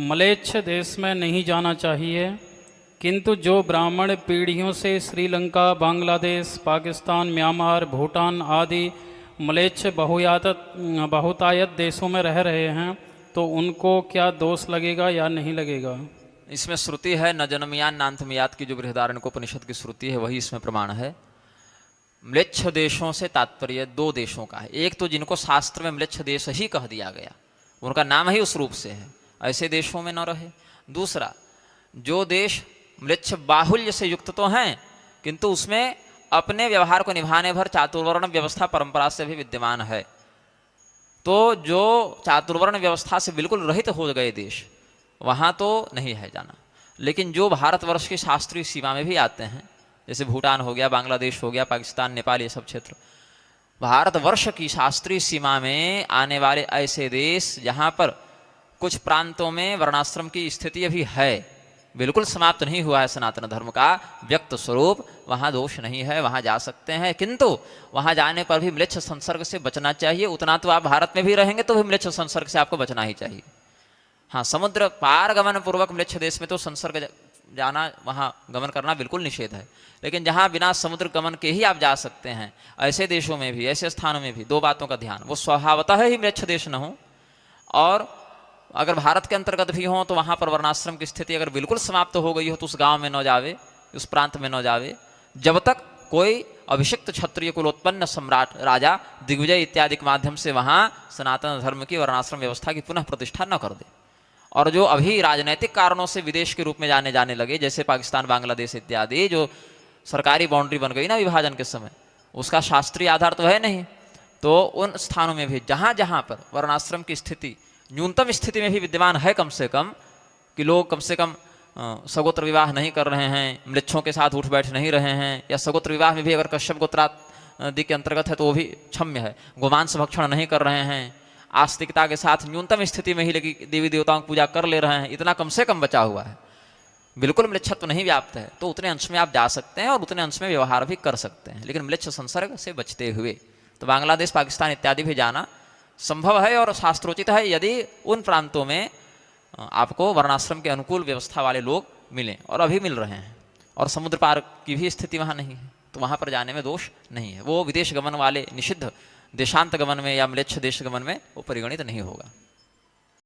मलेच्छ देश में नहीं जाना चाहिए, किंतु जो ब्राह्मण पीढ़ियों से श्रीलंका, बांग्लादेश, पाकिस्तान, म्यांमार, भूटान आदि मलेच्छ बहुतायत देशों में रह रहे हैं, तो उनको क्या दोष लगेगा या नहीं लगेगा? इसमें श्रुति है न जन्मयान नान्थमयात की जो बृहदारण्यकोपनिषद की श्रुति है वही इसमें प्रमाण है। म्लेच्छ देशों से तात्पर्य दो देशों का है। एक तो जिनको शास्त्र में म्लेच्छ देश ही कह दिया गया, उनका नाम ही उस रूप से है, ऐसे देशों में न रहे। दूसरा, जो देश म्लेच्छ बाहुल्य से युक्त तो हैं किंतु उसमें अपने व्यवहार को निभाने भर चातुर्वर्ण व्यवस्था परंपरा से भी विद्यमान है, तो जो चातुर्वर्ण व्यवस्था से बिल्कुल रहित हो गए देश, वहाँ तो नहीं है जाना। लेकिन जो भारतवर्ष की शास्त्रीय सीमा में भी आते हैं, जैसे भूटान हो गया, बांग्लादेश हो गया, पाकिस्तान, नेपाल, ये सब क्षेत्र भारतवर्ष की शास्त्रीय सीमा में आने वाले ऐसे देश जहाँ पर कुछ प्रांतों में वर्णाश्रम की स्थिति अभी है, बिल्कुल समाप्त नहीं हुआ है सनातन धर्म का व्यक्त स्वरूप, वहाँ दोष नहीं है, वहाँ जा सकते हैं। किंतु वहाँ जाने पर भी म्लेच्छ संसर्ग से बचना चाहिए। उतना तो आप भारत में भी रहेंगे तो भी म्लेच्छ संसर्ग से आपको बचना ही चाहिए। हाँ, समुद्र पार गमन पूर्वक म्लेच्छ देश में तो संसर्ग जाना, वहाँ गमन करना बिल्कुल निषेध है। लेकिन जहाँ बिना समुद्र गमन के ही आप जा सकते हैं, ऐसे देशों में भी, ऐसे स्थानों में भी दो बातों का ध्यान, वो स्वभावतः ही म्लेच्छ देश न हो, और अगर भारत के अंतर्गत भी हो तो वहाँ पर वर्णाश्रम की स्थिति अगर बिल्कुल समाप्त हो गई हो तो उस गांव में न जावे, उस प्रांत में न जावे, जब तक कोई अभिषिक्त क्षत्रिय कुलोत्पन्न सम्राट, राजा, दिग्विजय इत्यादि के माध्यम से वहाँ सनातन धर्म की वर्णाश्रम व्यवस्था की पुनः प्रतिष्ठा न कर दे। और जो अभी राजनैतिक कारणों से विदेश के रूप में जाने लगे, जैसे पाकिस्तान, बांग्लादेश इत्यादि, जो सरकारी बाउंड्री बन गई ना विभाजन के समय, उसका शास्त्रीय आधार तो है नहीं, तो उन स्थानों में भी जहाँ जहाँ पर वर्णाश्रम की स्थिति न्यूनतम स्थिति में भी विद्यमान है, कम से कम कि लोग कम से कम सगोत्र विवाह नहीं कर रहे हैं, म्लेच्छों के साथ उठ बैठ नहीं रहे हैं, या सगोत्र विवाह में भी अगर कश्यप गोत्रादि के अंतर्गत है तो वो भी क्षम्य है, गोमांस भक्षण नहीं कर रहे हैं, आस्तिकता के साथ न्यूनतम स्थिति में ही लगी देवी देवताओं की पूजा कर ले रहे हैं, इतना कम से कम बचा हुआ है, बिल्कुल म्लेच्छत्व नहीं व्याप्त है, तो उतने अंश में आप जा सकते हैं और उतने अंश में व्यवहार भी कर सकते हैं, लेकिन म्लेच्छ संसर्ग से बचते हुए। तो बांग्लादेश, पाकिस्तान इत्यादि भी जाना संभव है और शास्त्रोचित है, यदि उन प्रांतों में आपको वर्णाश्रम के अनुकूल व्यवस्था वाले लोग मिलें, और अभी मिल रहे हैं, और समुद्र पार की भी स्थिति वहाँ नहीं है, तो वहाँ पर जाने में दोष नहीं है। वो विदेश गमन वाले निषिद्ध देशांत गमन में या म्लेच्छ देश गमन में वो परिगणित नहीं होगा।